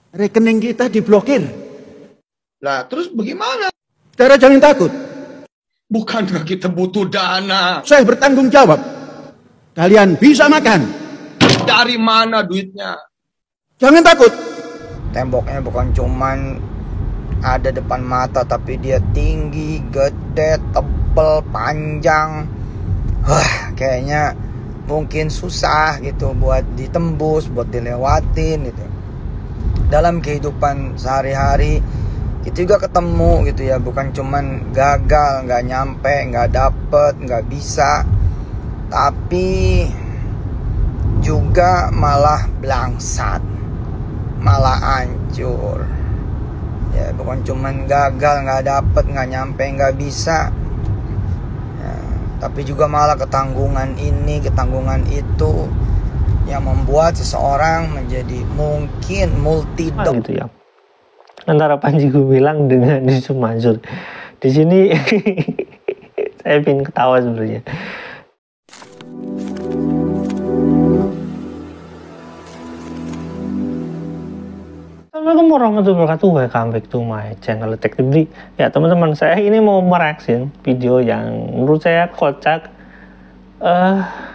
Rekening kita diblokir. Lah, terus bagaimana? Saudara jangan takut. Bukankah kita butuh dana? Saya bertanggung jawab. Kalian bisa makan. Dari mana duitnya? Jangan takut. Temboknya bukan cuman ada depan mata, tapi dia tinggi, gede, tebel, panjang. Kayaknya mungkin susah gitu buat ditembus, buat dilewatin gitu. Dalam kehidupan sehari-hari kita juga ketemu gitu ya, bukan cuman gagal, nggak nyampe, nggak dapet, nggak bisa, tapi juga malah blangsat, malah hancur. Ya, bukan cuman gagal, nggak dapet, nggak nyampe, nggak bisa, ya, tapi juga malah ketanggungan ini, ketanggungan itu yang membuat seseorang menjadi mungkin multi gitu ya. Antara Panji Gumilang dengan Yusuf Mansur. Di sini saya pengen ketawa sebenarnya. Assalamualaikum warahmatullahi wabarakatuh. Welcome back to my channel Detektif Dri. Ya teman-teman, saya ini mau mereaksi video yang menurut saya kocak.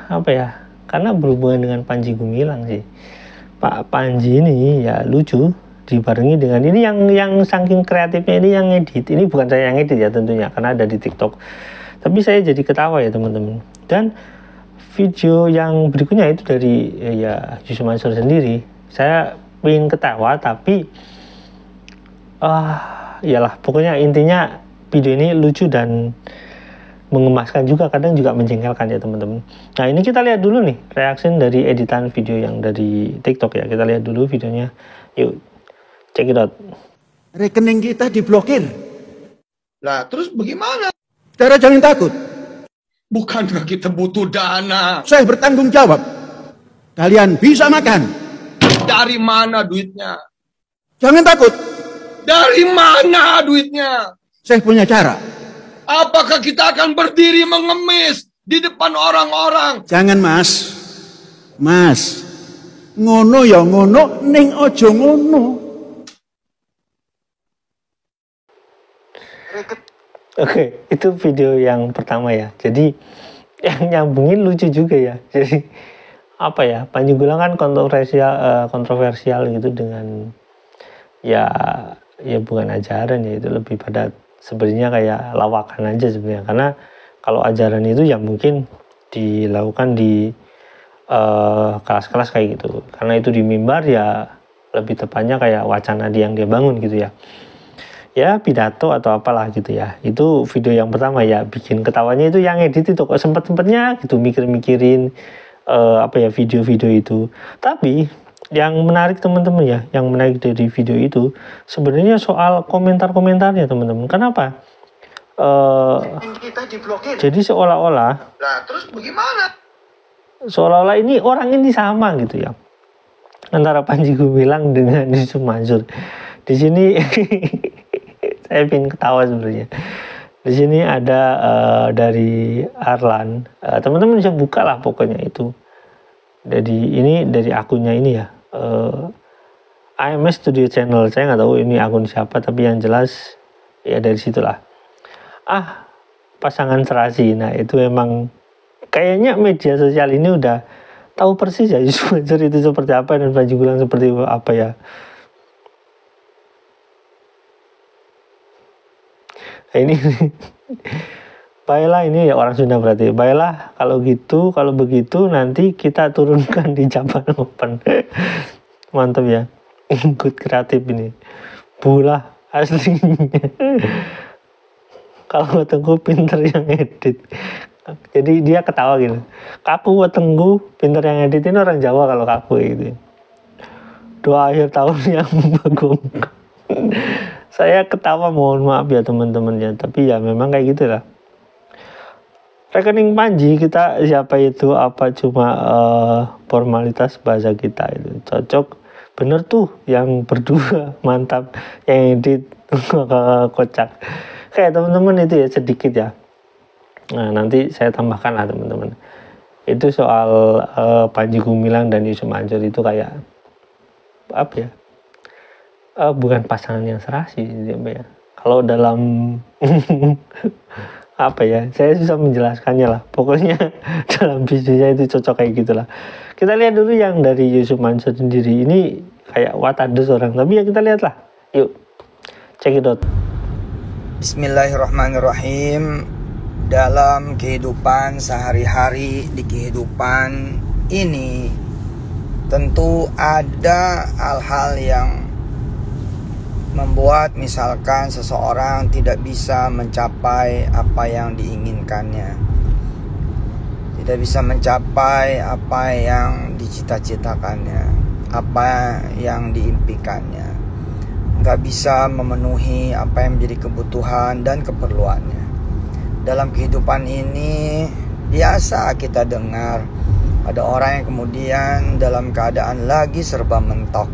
Apa ya? Karena berhubungan dengan Panji Gumilang sih. Pak Panji ini ya lucu, dibarengi dengan ini yang saking kreatifnya ini yang edit. Ini bukan saya yang edit ya tentunya, karena ada di TikTok. Tapi saya jadi ketawa ya teman-teman. Dan video yang berikutnya itu dari ya Yusuf Mansur sendiri. Saya pengen ketawa tapi iyalah pokoknya intinya video ini lucu dan mengemaskan juga, kadang juga menjengkelkan ya teman-teman. Nah ini kita lihat dulu nih reaksi dari editan video yang dari TikTok ya. Kita lihat dulu videonya, yuk check it out. Rekening kita diblokir. Lah, terus bagaimana? Saudara jangan takut. Bukankah kita butuh dana? Saya bertanggung jawab. Kalian bisa makan. Dari mana duitnya? Jangan takut. Dari mana duitnya? Saya punya cara. Apakah kita akan berdiri mengemis di depan orang-orang? Jangan mas. Mas. Ngono ya ngono, ning ojo ngono. Oke, itu video yang pertama ya. Jadi yang nyambungin lucu juga ya. Jadi apa ya? Panji Gumilang kan kontroversial gitu dengan ya bukan ajaran ya, itu lebih pada sebenarnya kayak lawakan aja sebenarnya. Karena kalau ajaran itu ya mungkin dilakukan di kelas-kelas kayak gitu. Karena itu di mimbar ya lebih tepatnya kayak wacana yang dia bangun gitu ya. Ya pidato atau apalah gitu ya. Itu video yang pertama ya, bikin ketawanya itu yang edit itu kok sempet-sempetnya gitu mikir-mikirin apa ya video-video itu. Tapi yang menarik teman-teman ya, yang menarik dari video itu sebenarnya soal komentar-komentarnya teman-teman. Kenapa? Kita diblokir. Jadi seolah-olah, Lah, terus bagaimana? seolah-olah ini orang ini sama gitu ya, antara Panji Gumilang dengan Yusuf Mansur. Di sini saya pengen ketawa sebenarnya. Di sini ada dari Arlan. Teman-teman bisa buka lah pokoknya itu. Jadi ini dari akunnya ini ya. AMS Studio Channel. Saya nggak tahu ini akun siapa, tapi yang jelas ya dari situlah. Pasangan serasi. Nah itu emang kayaknya media sosial ini udah tahu persis ya Yusuf Mansur itu seperti apa dan Panji Gumilang seperti apa ya. Nah, ini baiklah, ini ya orang Sunda berarti. Baiklah kalau gitu, kalau begitu nanti kita turunkan di Japan Open. Mantap ya. Good kreatif ini. Bulah aslinya. Kalau wetengku pinter yang edit. Jadi dia ketawa gitu. Kaku wetengku pinter yang edit, ini orang Jawa kalau kaku gitu. Doa akhir tahun yang membagongkan. Saya ketawa, mohon maaf ya teman-teman ya, tapi ya memang kayak gitu lah. Rekening Panji kita siapa itu, apa cuma formalitas bahasa kita itu. Cocok bener tuh yang berdua, mantap yang edit kocak. Kayak teman-teman itu ya sedikit ya. Nah nanti saya tambahkan lah teman-teman. Itu soal Panji Gumilang dan Yusuf Mansur itu kayak apa ya? bukan pasangan yang serasi ya. Kalau dalam apa ya, saya susah menjelaskannya lah. Pokoknya dalam bisnisnya itu cocok kayak gitulah. Kita lihat dulu yang dari Yusuf Mansur sendiri. Ini kayak what others orang, tapi ya kita lihat lah. Yuk, check it out. Bismillahirrahmanirrahim. Dalam kehidupan sehari-hari, di kehidupan ini tentu ada hal-hal yang membuat misalkan seseorang tidak bisa mencapai apa yang diinginkannya, tidak bisa mencapai apa yang dicita-citakannya, apa yang diimpikannya, gak bisa memenuhi apa yang menjadi kebutuhan dan keperluannya. Dalam kehidupan ini biasa kita dengar ada orang yang kemudian dalam keadaan lagi serba mentok,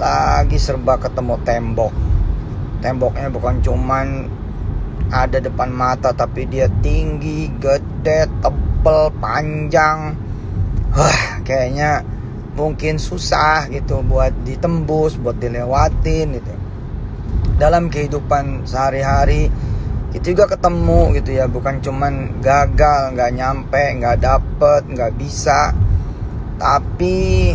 lagi serba ketemu tembok. Temboknya bukan cuman ada depan mata, tapi dia tinggi, gede, tebal, panjang. Kayaknya mungkin susah gitu buat ditembus, buat dilewatin gitu. Dalam kehidupan sehari-hari kita juga ketemu gitu ya, bukan cuman gagal, nggak nyampe, nggak dapet, nggak bisa, tapi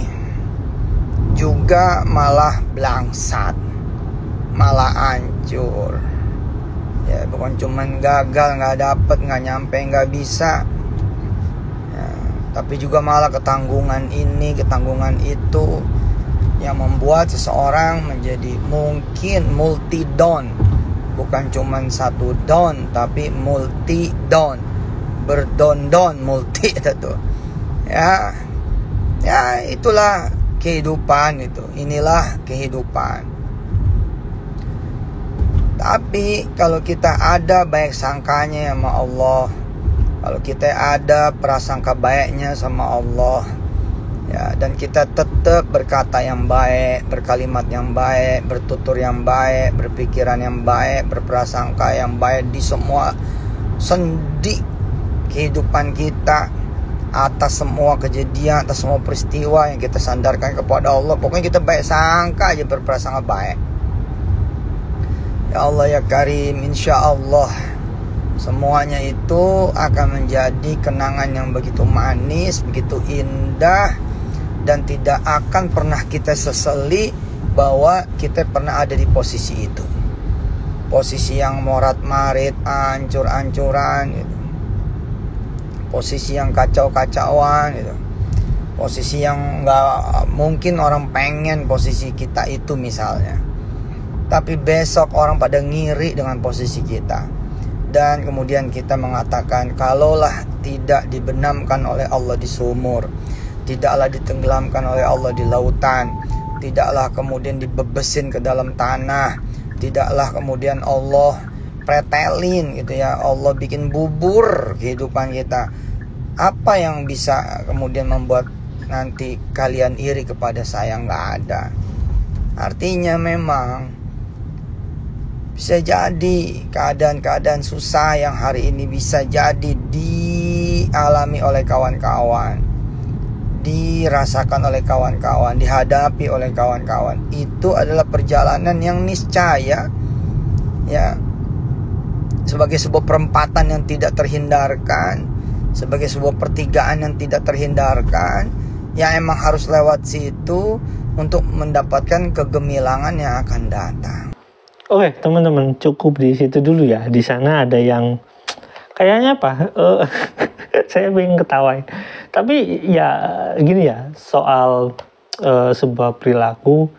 juga malah blangsat, malah hancur ya. Bukan cuman gagal, nggak dapet, nggak nyampe, nggak bisa ya, tapi juga malah ketanggungan ini, ketanggungan itu yang membuat seseorang menjadi mungkin multi down. Bukan cuman satu down, tapi multi down, berdon-don multi itu ya. Ya itulah kehidupan itu, inilah kehidupan. Tapi kalau kita ada baik sangkanya sama Allah, kalau kita ada prasangka baiknya sama Allah ya, dan kita tetap berkata yang baik, berkalimat yang baik, bertutur yang baik, berpikiran yang baik, berprasangka yang baik di semua sendi kehidupan kita, atas semua kejadian, atas semua peristiwa yang kita sandarkan kepada Allah. Pokoknya kita baik sangka aja, berprasangka baik. Ya Allah ya Karim, insya Allah semuanya itu akan menjadi kenangan yang begitu manis, begitu indah, dan tidak akan pernah kita sesali bahwa kita pernah ada di posisi itu, posisi yang morat-marit, ancur-ancuran gitu, posisi yang kacau-kacauan gitu, posisi yang nggak mungkin orang pengen posisi kita itu misalnya, tapi besok orang pada ngiri dengan posisi kita, dan kemudian kita mengatakan kalaulah tidak dibenamkan oleh Allah di sumur, tidaklah ditenggelamkan oleh Allah di lautan, tidaklah kemudian dibebesin ke dalam tanah, tidaklah kemudian Allah pretelin gitu ya, Allah bikin bubur kehidupan kita, apa yang bisa kemudian membuat nanti kalian iri kepada saya? Nggak ada. Artinya memang bisa jadi keadaan-keadaan susah yang hari ini bisa jadi dialami oleh kawan-kawan, dirasakan oleh kawan-kawan, dihadapi oleh kawan-kawan. Itu adalah perjalanan yang niscaya ya, sebagai sebuah perempatan yang tidak terhindarkan, sebagai sebuah pertigaan yang tidak terhindarkan, yang emang harus lewat situ untuk mendapatkan kegemilangan yang akan datang. Oke teman-teman, cukup di situ dulu ya. Di sana ada yang kayaknya apa? Saya pengen ketawa. Tapi ya gini ya, soal sebuah perilaku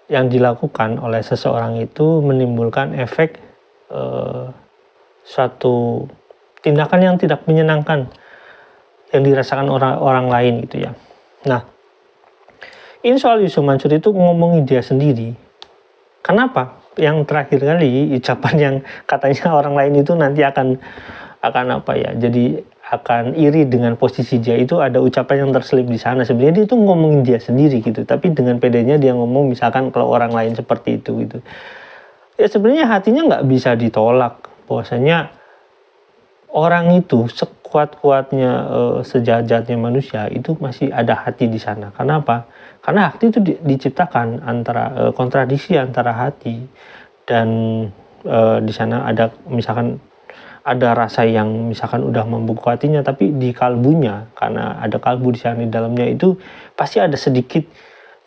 yang dilakukan oleh seseorang itu menimbulkan efek suatu tindakan yang tidak menyenangkan yang dirasakan orang lain gitu ya. Nah, ini soal Yusuf Mansur itu ngomongin dia sendiri. Kenapa? Yang terakhir kali ucapan yang katanya orang lain itu nanti akan apa ya? Jadi akan iri dengan posisi dia, itu ada ucapan yang terselip di sana. Sebenarnya dia itu ngomongin dia sendiri gitu, tapi dengan pedenya dia ngomong misalkan kalau orang lain seperti itu gitu. Ya sebenarnya hatinya nggak bisa ditolak bahwasanya orang itu sekuat-kuatnya, sejahat-jahatnya manusia itu masih ada hati di sana. Kenapa? Karena hati itu diciptakan antara kontradiksi antara hati dan di sana ada misalkan ada rasa yang misalkan udah membuku hatinya, tapi di kalbunya, karena ada kalbu di sana di dalamnya itu pasti ada sedikit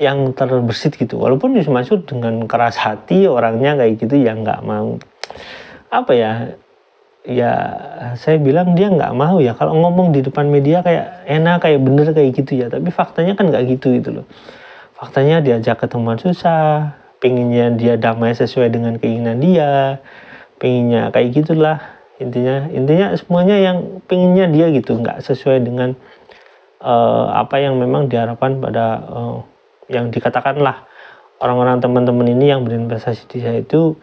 yang terbersit gitu. Walaupun Yusuf Mansur dengan keras hati orangnya kayak gitu ya nggak mau apa ya saya bilang dia nggak mau ya kalau ngomong di depan media kayak enak kayak bener kayak gitu ya, tapi faktanya kan nggak gitu loh. Faktanya diajak ketemuan susah, pengennya dia damai sesuai dengan keinginan dia, pengennya kayak gitulah. Intinya semuanya yang pengennya dia gitu, nggak sesuai dengan apa yang memang diharapkan pada yang dikatakanlah orang-orang teman-teman ini yang berinvestasi di saya itu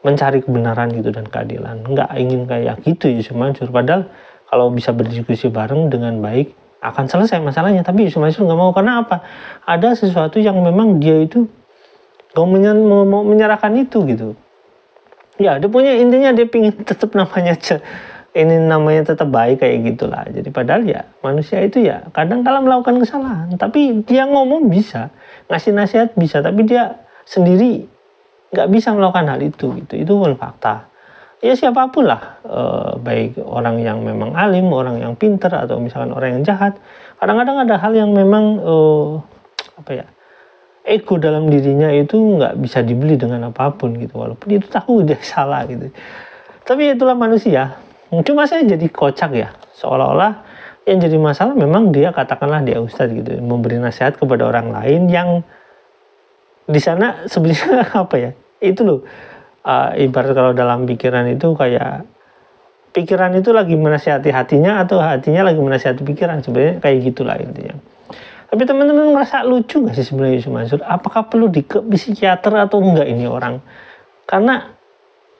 mencari kebenaran gitu dan keadilan, nggak ingin kayak gitu Yusuf Mansur. Padahal kalau bisa berdiskusi bareng dengan baik akan selesai masalahnya, tapi Yusuf Mansur nggak mau. Karena apa? Ada sesuatu yang memang dia itu mau menyerahkan itu gitu. Ya, dia punya intinya dia pingin tetap namanya tetap baik kayak gitulah. Jadi padahal ya manusia itu ya kadang kala melakukan kesalahan, tapi dia ngomong bisa, ngasih nasihat bisa, tapi dia sendiri nggak bisa melakukan hal itu gitu. Itu pun fakta. Ya siapapun lah, baik orang yang memang alim, orang yang pinter, atau misalkan orang yang jahat, kadang-kadang ada hal yang memang ego dalam dirinya itu nggak bisa dibeli dengan apapun gitu, walaupun itu tahu dia salah gitu. Tapi itulah manusia. Cuma saya jadi kocak ya, seolah-olah yang jadi masalah memang dia katakanlah dia ustadz gitu, memberi nasihat kepada orang lain yang di sana sebenarnya apa ya, itu loh ibarat kalau dalam pikiran itu kayak pikiran itu lagi menasihati hatinya atau hatinya lagi menasihati pikiran, sebenarnya kayak gitulah intinya. Tapi teman-teman ngerasa lucu gak sih sebenarnya Yusuf Mansur? Apakah perlu di psikiater atau enggak ini orang? Karena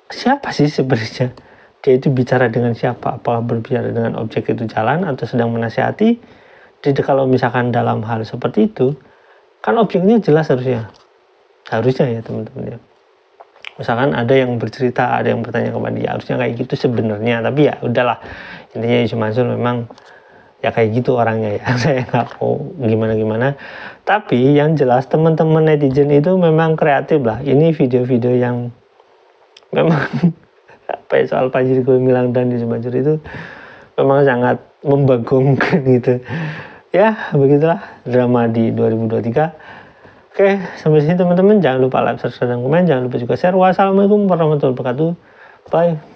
siapa sih sebenarnya? Dia itu bicara dengan siapa? Apakah berbicara dengan objek itu jalan atau sedang menasihati? Jadi kalau misalkan dalam hal seperti itu, kan objeknya jelas harusnya. Harusnya ya teman-teman ya. Misalkan ada yang bercerita, ada yang bertanya kepada dia, harusnya kayak gitu sebenarnya. Tapi ya udahlah, intinya Yusuf Mansur memang ya kayak gitu orangnya ya. Saya nggak mau gimana-gimana. Tapi yang jelas teman-teman netizen itu memang kreatif lah. Ini video-video yang memang apa ya, soal Panji Gumilang dan Yusuf Mansur itu memang sangat membagongkan gitu. Ya begitulah drama di 2023. Oke, sampai sini teman-teman. Jangan lupa like, subscribe, dan komen. Jangan lupa juga share. Wassalamualaikum warahmatullahi wabarakatuh. Bye.